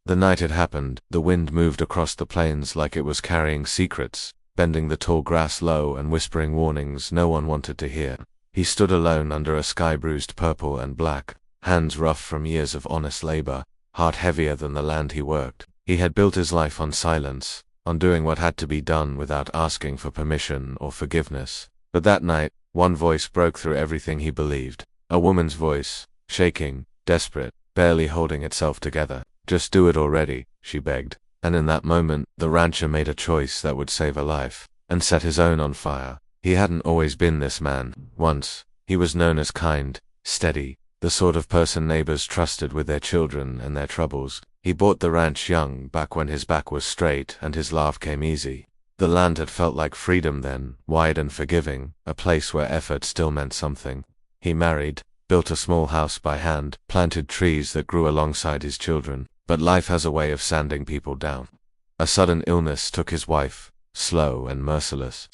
The night it happened, the wind moved across the plains like it was carrying secrets, bending the tall grass low and whispering warnings no one wanted to hear. He stood alone under a sky bruised purple and black, hands rough from years of honest labor, heart heavier than the land he worked. He had built his life on silence, on doing what had to be done without asking for permission or forgiveness. But that night, one voice broke through everything he believed. A woman's voice, shaking, desperate, barely holding itself together. "Just do it already," she begged. And in that moment, the rancher made a choice that would save a life, and set his own on fire. He hadn't always been this man. Once, he was known as kind, steady, the sort of person neighbors trusted with their children and their troubles. He bought the ranch young, back when his back was straight and his laugh came easy. The land had felt like freedom then, wide and forgiving, a place where effort still meant something. He married, built a small house by hand, planted trees that grew alongside his children. But life has a way of sanding people down. A sudden illness took his wife, slow and merciless.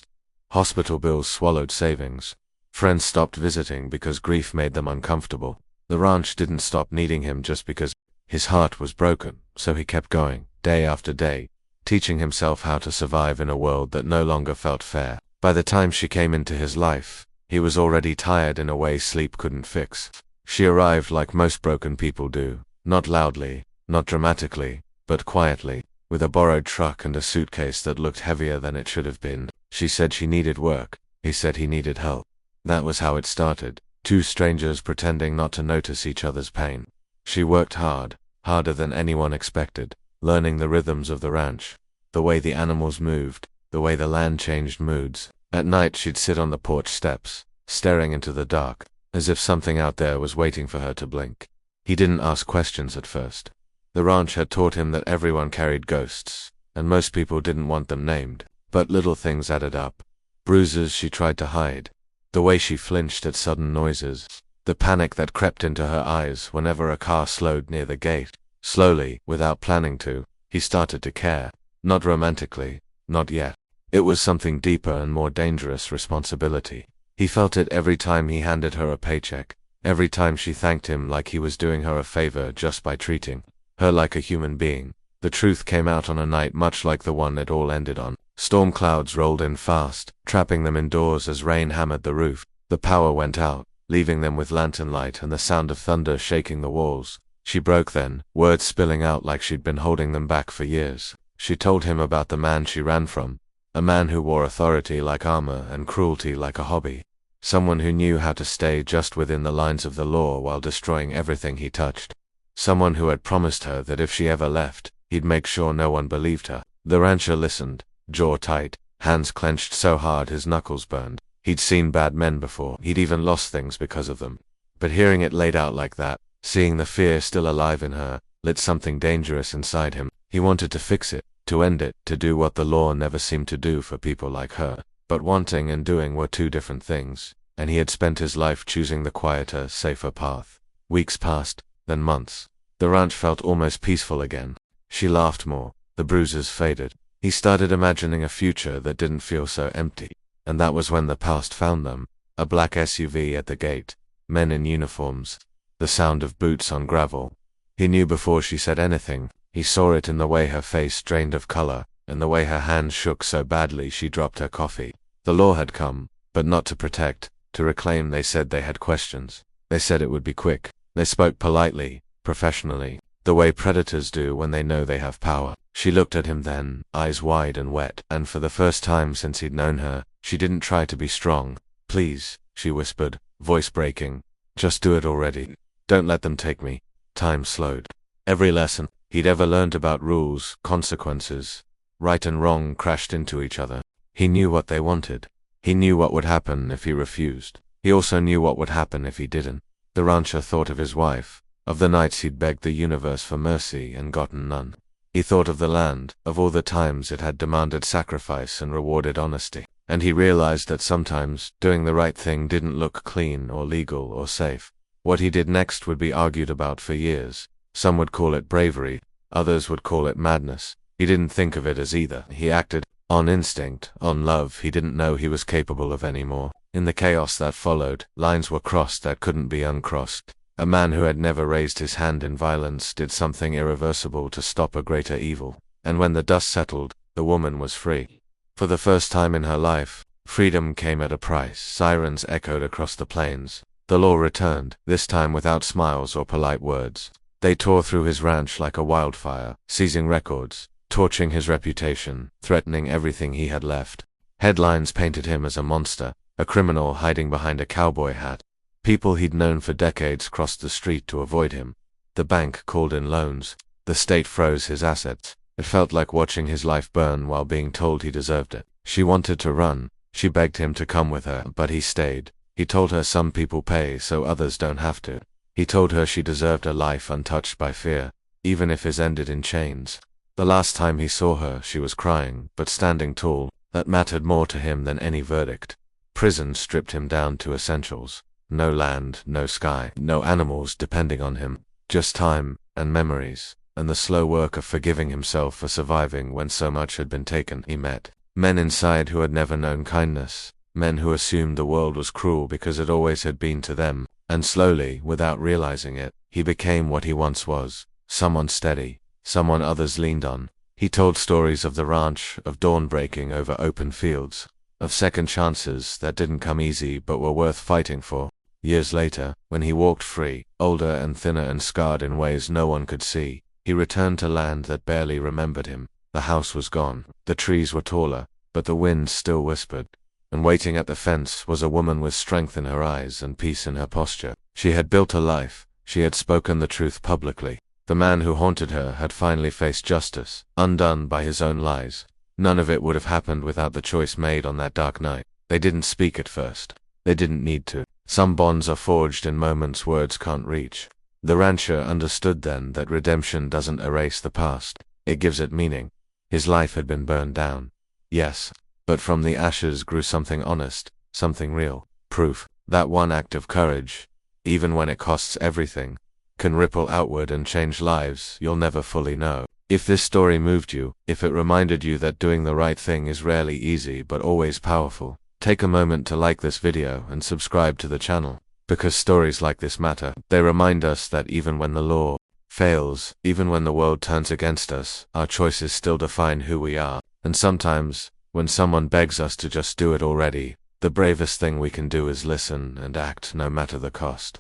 Hospital bills swallowed savings. Friends stopped visiting because grief made them uncomfortable. The ranch didn't stop needing him just because his heart was broken, so he kept going, day after day, teaching himself how to survive in a world that no longer felt fair. By the time she came into his life, he was already tired in a way sleep couldn't fix. She arrived like most broken people do, not loudly, not dramatically, but quietly, with a borrowed truck and a suitcase that looked heavier than it should have been. She said she needed work. He said he needed help. That was how it started. Two strangers pretending not to notice each other's pain. She worked hard, harder than anyone expected, learning the rhythms of the ranch, the way the animals moved, the way the land changed moods. At night she'd sit on the porch steps, staring into the dark, as if something out there was waiting for her to blink. He didn't ask questions at first. The ranch had taught him that everyone carried ghosts, and most people didn't want them named. But little things added up. Bruises she tried to hide, the way she flinched at sudden noises, the panic that crept into her eyes whenever a car slowed near the gate. Slowly, without planning to, he started to care. Not romantically, not yet. It was something deeper and more dangerous: responsibility. He felt it every time he handed her a paycheck, every time she thanked him like he was doing her a favor just by treating her like a human being. The truth came out on a night much like the one it all ended on. Storm clouds rolled in fast, trapping them indoors as rain hammered the roof. The power went out, leaving them with lantern light and the sound of thunder shaking the walls. She broke then, words spilling out like she'd been holding them back for years. She told him about the man she ran from, a man who wore authority like armor and cruelty like a hobby. Someone who knew how to stay just within the lines of the law while destroying everything he touched. Someone who had promised her that if she ever left, he'd make sure no one believed her. The rancher listened, jaw tight, hands clenched so hard his knuckles burned. He'd seen bad men before, he'd even lost things because of them. But hearing it laid out like that, seeing the fear still alive in her, lit something dangerous inside him. He wanted to fix it, to end it, to do what the law never seemed to do for people like her. But wanting and doing were two different things, and he had spent his life choosing the quieter, safer path. Weeks passed, then months. The ranch felt almost peaceful again. She laughed more. The bruises faded. He started imagining a future that didn't feel so empty. And that was when the past found them. A black SUV at the gate. Men in uniforms. The sound of boots on gravel. He knew before she said anything. He saw it in the way her face drained of color, and the way her hands shook so badly she dropped her coffee. The law had come, but not to protect, to reclaim. They said they had questions. They said it would be quick. They spoke politely, professionally, the way predators do when they know they have power. She looked at him then, eyes wide and wet, and for the first time since he'd known her, she didn't try to be strong. "Please," she whispered, voice breaking. "Just do it already. Don't let them take me." Time slowed. Every lesson he'd ever learned about rules, consequences, right and wrong crashed into each other. He knew what they wanted. He knew what would happen if he refused. He also knew what would happen if he didn't. The rancher thought of his wife, of the nights he'd begged the universe for mercy and gotten none. He thought of the land, of all the times it had demanded sacrifice and rewarded honesty. And he realized that sometimes doing the right thing didn't look clean or legal or safe. What he did next would be argued about for years. Some would call it bravery, others would call it madness. He didn't think of it as either. He acted on instinct, on love he didn't know he was capable of anymore. In the chaos that followed, lines were crossed that couldn't be uncrossed. A man who had never raised his hand in violence did something irreversible to stop a greater evil. And when the dust settled, the woman was free. For the first time in her life, freedom came at a price. Sirens echoed across the plains. The law returned, this time without smiles or polite words. They tore through his ranch like a wildfire, seizing records, torching his reputation, threatening everything he had left. Headlines painted him as a monster, a criminal hiding behind a cowboy hat. People he'd known for decades crossed the street to avoid him. The bank called in loans. The state froze his assets. It felt like watching his life burn while being told he deserved it. She wanted to run. She begged him to come with her, but he stayed. He told her some people pay so others don't have to. He told her she deserved a life untouched by fear, even if his ended in chains. The last time he saw her, she was crying, but standing tall. That mattered more to him than any verdict. Prison stripped him down to essentials. No land, no sky, no animals depending on him. Just time, and memories, and the slow work of forgiving himself for surviving when so much had been taken. He met men inside who had never known kindness, men who assumed the world was cruel because it always had been to them, and slowly, without realizing it, he became what he once was, someone steady, someone others leaned on. He told stories of the ranch, of dawn breaking over open fields, of second chances that didn't come easy but were worth fighting for. Years later, when he walked free, older and thinner and scarred in ways no one could see, he returned to land that barely remembered him. The house was gone, the trees were taller, but the wind still whispered. And waiting at the fence was a woman with strength in her eyes and peace in her posture. She had built a life, she had spoken the truth publicly. The man who haunted her had finally faced justice, undone by his own lies. None of it would have happened without the choice made on that dark night. They didn't speak at first. They didn't need to. Some bonds are forged in moments words can't reach. The rancher understood then that redemption doesn't erase the past. It gives it meaning. His life had been burned down. Yes, but from the ashes grew something honest, something real. Proof that one act of courage, even when it costs everything, can ripple outward and change lives you'll never fully know. If this story moved you, if it reminded you that doing the right thing is rarely easy but always powerful, take a moment to like this video and subscribe to the channel. Because stories like this matter. They remind us that even when the law fails, even when the world turns against us, our choices still define who we are. And sometimes, when someone begs us to just do it already, the bravest thing we can do is listen and act no matter the cost.